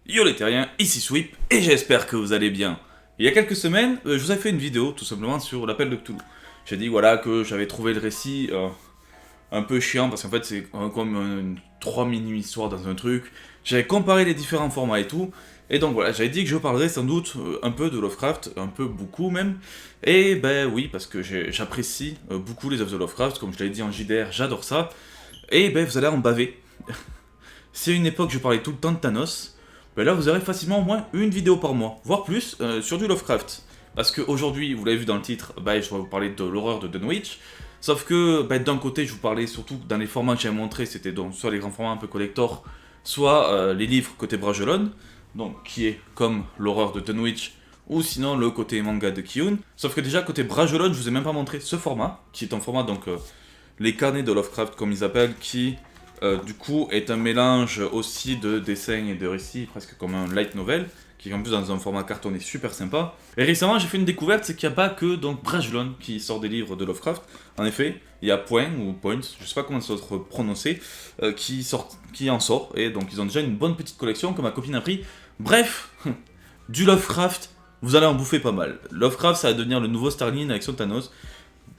Yo les terriens, ici Sweep, et j'espère que vous allez bien. Il y a quelques semaines, je vous avais fait une vidéo tout simplement sur l'appel de Cthulhu. J'ai dit voilà que j'avais trouvé le récit un peu chiant parce qu'en fait c'est comme une 3 mini-histoires dans un truc. J'avais comparé les différents formats et tout, et donc voilà, j'avais dit que je parlerais sans doute un peu de Lovecraft, un peu beaucoup même. Et ben oui, parce que j'apprécie beaucoup les œuvres de Lovecraft, comme je l'avais dit en JDR, j'adore ça. Et ben vous allez en baver. Si à une époque je parlais tout le temps de Thanos, ben là vous aurez facilement au moins une vidéo par mois, voire plus, sur du Lovecraft. Parce qu'aujourd'hui, vous l'avez vu dans le titre, ben, je vais vous parler de l'horreur de Dunwich. Sauf que ben, d'un côté, je vous parlais surtout dans les formats que j'avais montrés, c'était donc soit les grands formats un peu collector, soit les livres côté Bragelonne, donc qui est comme l'horreur de Dunwich, ou sinon le côté manga de Kiyun. Sauf que déjà côté Bragelonne, je vous ai même pas montré ce format, qui est un format donc les carnets de Lovecraft comme ils appellent, qui du coup est un mélange aussi de dessins et de récits, presque comme un light novel, qui est en plus dans un format cartonné super sympa. Et récemment j'ai fait une découverte, c'est qu'il n'y a pas que donc Bragelonne qui sort des livres de Lovecraft. En effet, il y a Point ou Points, je sais pas comment ça se prononcer, qui en sort, et donc ils ont déjà une bonne petite collection que ma copine a pris. Bref, du Lovecraft, vous allez en bouffer pas mal. Lovecraft ça va devenir le nouveau Starling avec son Thanos.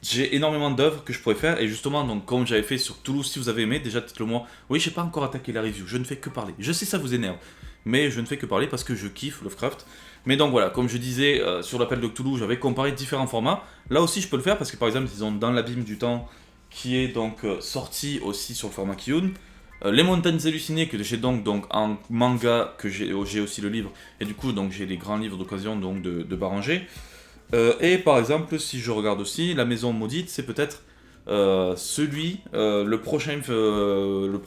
J'ai énormément d'œuvres que je pourrais faire, et justement, donc, comme j'avais fait sur Toulouse, si vous avez aimé, déjà dites-le moi. Oui, j'ai pas encore attaqué la review, je ne fais que parler. Je sais ça vous énerve, mais je ne fais que parler parce que je kiffe Lovecraft. Mais donc voilà, comme je disais, sur l'appel de Cthulhu, j'avais comparé différents formats. Là aussi, je peux le faire parce que par exemple, ils ont Dans l'abîme du temps, qui est donc sorti aussi sur le format Kiyun. Les montagnes hallucinées que j'ai donc en manga, que j'ai aussi le livre, et du coup, donc j'ai les grands livres d'occasion donc de Baranger. Et par exemple, si je regarde aussi, La Maison Maudite, c'est peut-être le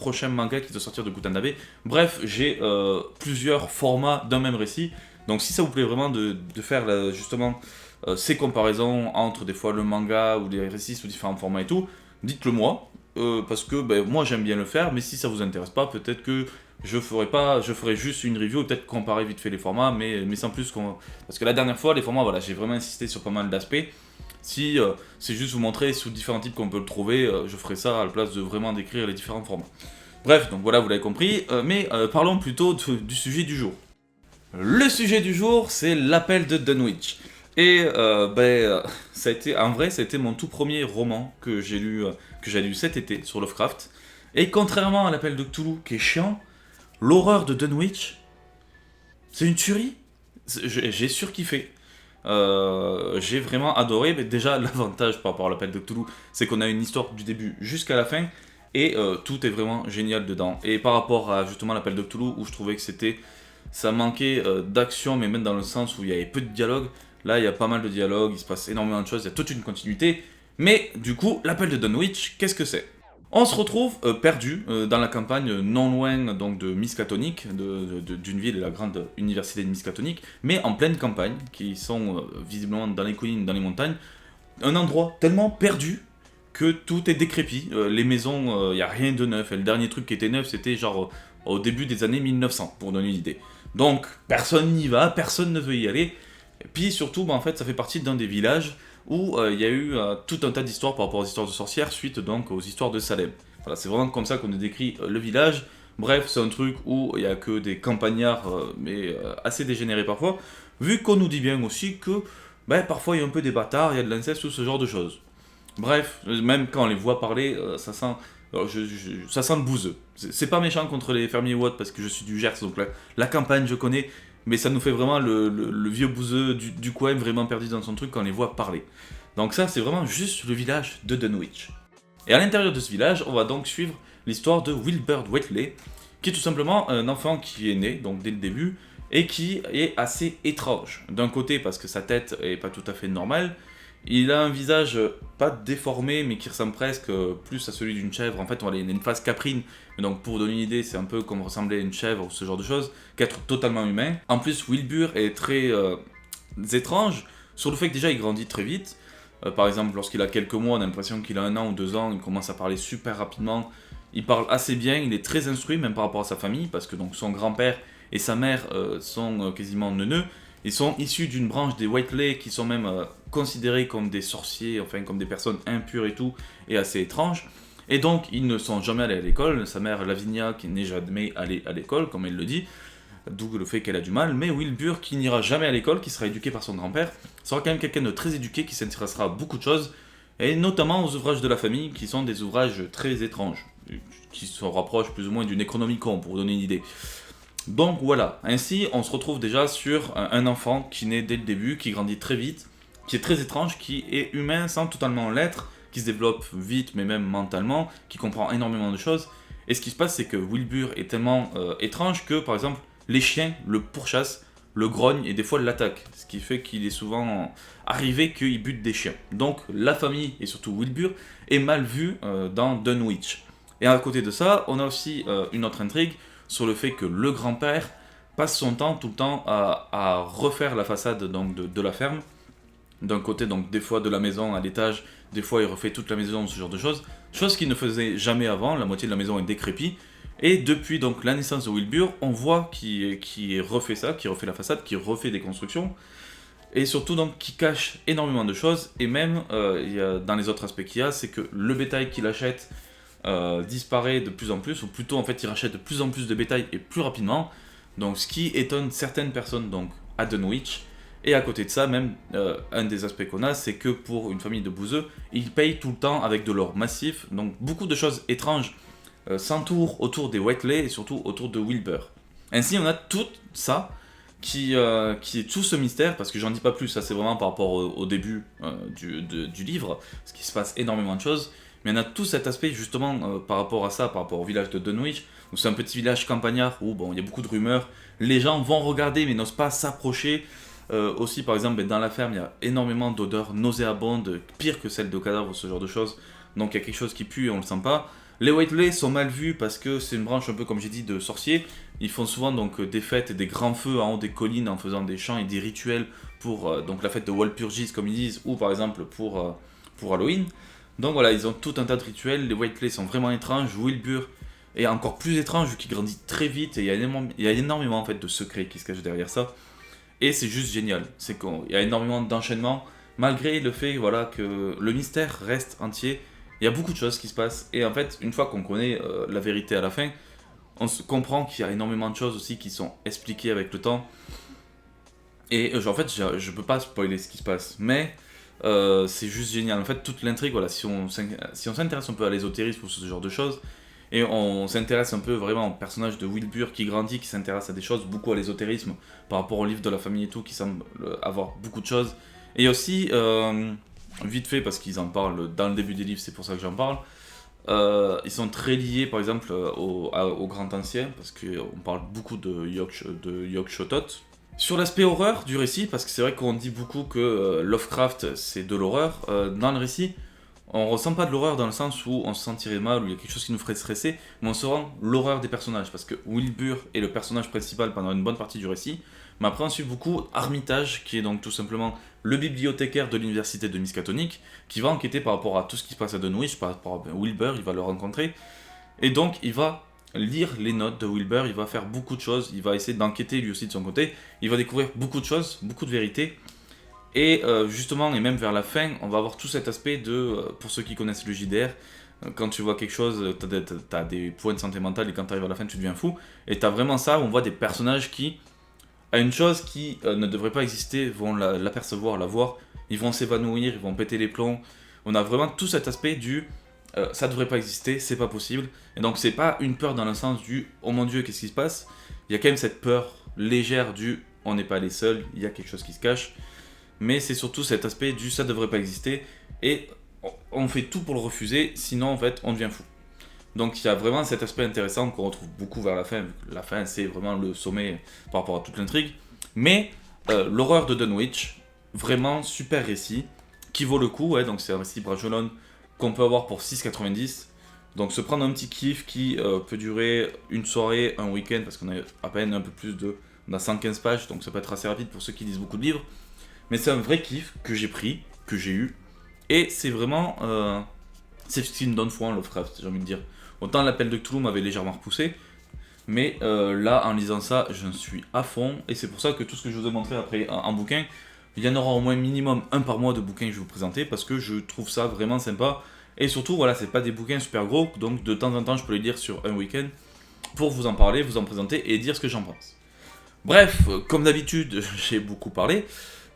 prochain manga qui doit sortir de Gutanabe. Bref, j'ai plusieurs formats d'un même récit. Donc si ça vous plaît vraiment de faire justement ces comparaisons entre des fois le manga ou les récits sous différents formats et tout, dites-le moi. Parce que ben, moi j'aime bien le faire, mais si ça vous intéresse pas, peut-être que je ferai juste une review et peut-être comparer vite fait les formats, mais sans plus qu'on. Parce que la dernière fois, les formats, voilà, j'ai vraiment insisté sur pas mal d'aspects. Si c'est juste vous montrer sous différents types qu'on peut le trouver, je ferai ça à la place de vraiment décrire les différents formats. Bref, donc voilà, vous l'avez compris, mais parlons plutôt du sujet du jour. Le sujet du jour, c'est l'appel de Dunwich. Et ça a été, en vrai, ça a été mon tout premier roman que j'ai lu cet été sur Lovecraft. Et contrairement à l'appel de Cthulhu, qui est chiant, l'horreur de Dunwich, c'est une tuerie. J'ai surkiffé. J'ai vraiment adoré. Mais déjà, l'avantage par rapport à l'appel de Cthulhu, c'est qu'on a une histoire du début jusqu'à la fin. Et tout est vraiment génial dedans. Et par rapport à justement l'appel de Cthulhu, où je trouvais que ça manquait d'action, mais même dans le sens où il y avait peu de dialogue. Là, il y a pas mal de dialogue, il se passe énormément de choses, il y a toute une continuité. Mais du coup, l'appel de Dunwich, qu'est-ce que c'est? On se retrouve perdu dans la campagne non loin donc, de Miskatonic, d'une ville, la grande université de Miskatonic, mais en pleine campagne, qui sont visiblement dans les collines, dans les montagnes. Un endroit tellement perdu que tout est décrépit. Les maisons, il n'y a rien de neuf. Et le dernier truc qui était neuf, c'était genre au début des années 1900, pour donner une idée. Donc, personne n'y va, personne ne veut y aller. Et puis surtout, en fait, ça fait partie d'un des villages où il y a eu tout un tas d'histoires par rapport aux histoires de sorcières, suite donc aux histoires de Salem. Voilà, c'est vraiment comme ça qu'on a décrit le village. Bref, c'est un truc où il n'y a que des campagnards, mais assez dégénérés parfois, vu qu'on nous dit bien aussi que parfois il y a un peu des bâtards, il y a de l'inceste ou ce genre de choses. Bref, même quand on les voit parler, ça sent le bouseux. C'est pas méchant contre les fermiers ou autres, parce que je suis du Gers, donc la campagne je connais, mais ça nous fait vraiment le vieux bouseux du coin vraiment perdu dans son truc quand on les voit parler. Donc ça, c'est vraiment juste le village de Dunwich. Et à l'intérieur de ce village, on va donc suivre l'histoire de Wilbur Whateley, qui est tout simplement un enfant qui est né, donc dès le début, et qui est assez étrange. D'un côté, parce que sa tête est pas tout à fait normale, il a un visage pas déformé, mais qui ressemble presque plus à celui d'une chèvre. En fait, il a une face caprine, mais donc pour donner une idée, c'est un peu comme ressembler à une chèvre ou ce genre de choses, qu'être totalement humain. En plus, Wilbur est très étrange sur le fait que déjà il grandit très vite. Par exemple, lorsqu'il a quelques mois, on a l'impression qu'il a 1 an ou 2 ans, il commence à parler super rapidement. Il parle assez bien, il est très instruit, même par rapport à sa famille, parce que donc son grand-père et sa mère sont quasiment neuneux. Ils sont issus d'une branche des Whiteley qui sont même considérés comme des sorciers, enfin comme des personnes impures et tout, et assez étranges. Et donc ils ne sont jamais allés à l'école. Sa mère Lavinia qui n'est jamais allée à l'école, comme elle le dit. d'où le fait qu'elle a du mal, mais Wilbur, qui n'ira jamais à l'école, qui sera éduqué par son grand-père, sera quand même quelqu'un de très éduqué, qui s'intéressera à beaucoup de choses, et notamment aux ouvrages de la famille, qui sont des ouvrages très étranges, qui se rapprochent plus ou moins du Necronomicon, pour vous donner une idée. Donc voilà, ainsi on se retrouve déjà sur un enfant qui naît dès le début, qui grandit très vite, qui est très étrange, qui est humain sans totalement l'être, qui se développe vite mais même mentalement, qui comprend énormément de choses. Et ce qui se passe, c'est que Wilbur est tellement étrange que par exemple les chiens le pourchassent, le grognent et des fois l'attaquent, ce qui fait qu'il est souvent arrivé qu'il bute des chiens. Donc la famille et surtout Wilbur est mal vue dans Dunwich. Et à côté de ça, on a aussi une autre intrigue sur le fait que le grand-père passe son temps tout le temps à refaire la façade donc, de la ferme. D'un côté, donc des fois de la maison à l'étage, des fois il refait toute la maison, ce genre de choses. Chose qu'il ne faisait jamais avant, la moitié de la maison est décrépite. Et depuis donc la naissance de Wilbur, on voit qu'il refait ça, qu'il refait la façade, qu'il refait des constructions. Et surtout donc qui cache énormément de choses. Et même, dans les autres aspects qu'il y a, c'est que le bétail qu'il achète disparaît de plus en plus, ou plutôt en fait il rachète de plus en plus de bétail et plus rapidement, donc ce qui étonne certaines personnes donc à Dunwich. Et à côté de ça, même un des aspects qu'on a, c'est que pour une famille de bouseux, ils payent tout le temps avec de l'or massif, donc beaucoup de choses étranges s'entourent autour des Whiteley et surtout autour de Wilbur. Ainsi on a tout ça qui est tout ce mystère, parce que j'en dis pas plus, ça c'est vraiment par rapport au début du livre, parce qu'il se passe énormément de choses. Mais on a tout cet aspect justement par rapport à ça, par rapport au village de Dunwich, où c'est un petit village campagnard où bon, il y a beaucoup de rumeurs, les gens vont regarder mais n'osent pas s'approcher. Aussi par exemple dans la ferme il y a énormément d'odeurs nauséabondes, pire que celles de cadavres, ce genre de choses. Donc il y a quelque chose qui pue et on le sent pas. Les Whiteley sont mal vus parce que c'est une branche un peu comme j'ai dit de sorciers. Ils font souvent donc des fêtes et des grands feux en haut des collines en faisant des chants et des rituels pour donc la fête de Walpurgis comme ils disent, ou par exemple pour Halloween. Donc voilà, ils ont tout un tas de rituels, les Whiteley sont vraiment étranges, Wilbur est encore plus étrange vu qu'il grandit très vite et il y a énormément en fait de secrets qui se cachent derrière ça. Et c'est juste génial, c'est qu'il y a énormément d'enchaînements, malgré le fait voilà, que le mystère reste entier, il y a beaucoup de choses qui se passent, et en fait, une fois qu'on connaît la vérité à la fin, on se comprend qu'il y a énormément de choses aussi qui sont expliquées avec le temps, et en fait, je peux pas spoiler ce qui se passe, mais c'est juste génial. En fait, toute l'intrigue, voilà, si on s'intéresse un peu à l'ésotérisme ou ce genre de choses, et on s'intéresse un peu vraiment au personnage de Wilbur qui grandit, qui s'intéresse à des choses, beaucoup à l'ésotérisme, par rapport au livre de la famille et tout, qui semble avoir beaucoup de choses. Et aussi, vite fait, parce qu'ils en parlent dans le début des livres, c'est pour ça que j'en parle, ils sont très liés, par exemple, au Grand Ancien, parce qu'on parle beaucoup de Yog-Sothoth. Sur l'aspect horreur du récit, parce que c'est vrai qu'on dit beaucoup que Lovecraft c'est de l'horreur, dans le récit, on ressent pas de l'horreur dans le sens où on se sentirait mal, ou il y a quelque chose qui nous ferait stresser, mais on se rend l'horreur des personnages, parce que Wilbur est le personnage principal pendant une bonne partie du récit, mais après on suit beaucoup Armitage, qui est donc tout simplement le bibliothécaire de l'université de Miskatonic, qui va enquêter par rapport à tout ce qui se passe à Dunwich, par rapport à Wilbur, il va le rencontrer, et donc il va lire les notes de Wilbur, il va faire beaucoup de choses, il va essayer d'enquêter lui aussi de son côté, il va découvrir beaucoup de choses, beaucoup de vérités, et justement, et même vers la fin, on va avoir tout cet aspect de, pour ceux qui connaissent le JDR, quand tu vois quelque chose, t'as des points de santé mentale, et quand t'arrives à la fin, tu deviens fou, et t'as vraiment ça, où on voit des personnages qui, à une chose qui ne devrait pas exister, vont l'apercevoir, la voir, ils vont s'évanouir, ils vont péter les plombs, on a vraiment tout cet aspect du... ça devrait pas exister, c'est pas possible. Et donc c'est pas une peur dans le sens du oh mon dieu qu'est-ce qui se passe. Il y a quand même cette peur légère du on n'est pas les seuls, il y a quelque chose qui se cache. Mais c'est surtout cet aspect du ça devrait pas exister et on fait tout pour le refuser, sinon en fait on devient fou. Donc il y a vraiment cet aspect intéressant qu'on retrouve beaucoup vers la fin. La fin c'est vraiment le sommet par rapport à toute l'intrigue. Mais l'horreur de Dunwich, vraiment super récit, qui vaut le coup, ouais, donc c'est un récit Bragelonne qu'on peut avoir pour 6,90. Donc se prendre un petit kiff qui peut durer une soirée, un week-end, parce qu'on a à peine un peu plus de... On a 115 pages, donc ça peut être assez rapide pour ceux qui lisent beaucoup de livres. Mais c'est un vrai kiff que j'ai pris, que j'ai eu. Et c'est vraiment... c'est ce qui me donne foi en Lovecraft, j'ai envie de dire. Autant l'appel de Cthulhu m'avait légèrement repoussé, mais là, en lisant ça, je suis à fond. Et c'est pour ça que tout ce que je vous ai montré après en bouquin, il y en aura au moins minimum un par mois de bouquins que je vais vous présenter, parce que je trouve ça vraiment sympa. Et surtout, voilà, c'est pas des bouquins super gros, donc de temps en temps, je peux les lire sur un week-end pour vous en parler, vous en présenter et dire ce que j'en pense. Bref, comme d'habitude, j'ai beaucoup parlé,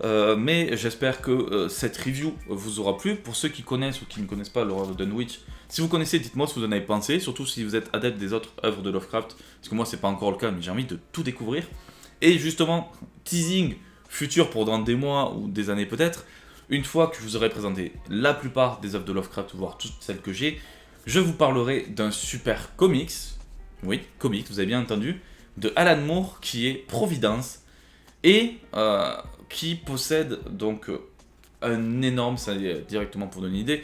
mais j'espère que cette review vous aura plu. Pour ceux qui connaissent ou qui ne connaissent pas l'horreur de Dunwich, si vous connaissez, dites-moi ce que vous en avez pensé, surtout si vous êtes adepte des autres œuvres de Lovecraft, parce que moi c'est pas encore le cas, mais j'ai envie de tout découvrir. Et justement, teasing futur pour dans des mois ou des années peut-être, une fois que je vous aurai présenté la plupart des œuvres de Lovecraft, voire toutes celles que j'ai, je vous parlerai d'un super comics, oui, comics, vous avez bien entendu, de Alan Moore qui est Providence et qui possède donc un énorme, ça directement pour donner une idée,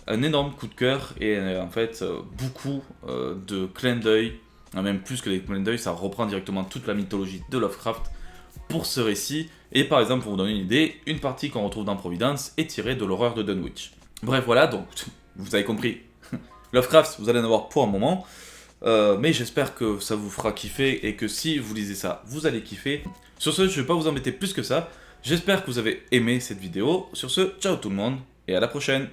un énorme coup de cœur et en fait beaucoup de clins d'œil, même plus que des clins d'œil, ça reprend directement toute la mythologie de Lovecraft pour ce récit. Et par exemple, pour vous donner une idée, une partie qu'on retrouve dans Providence est tirée de l'horreur de Dunwich. Bref, voilà, donc vous avez compris, Lovecraft, vous allez en avoir pour un moment. Mais j'espère que ça vous fera kiffer et que si vous lisez ça, vous allez kiffer. Sur ce, je ne vais pas vous embêter plus que ça. J'espère que vous avez aimé cette vidéo. Sur ce, ciao tout le monde et à la prochaine.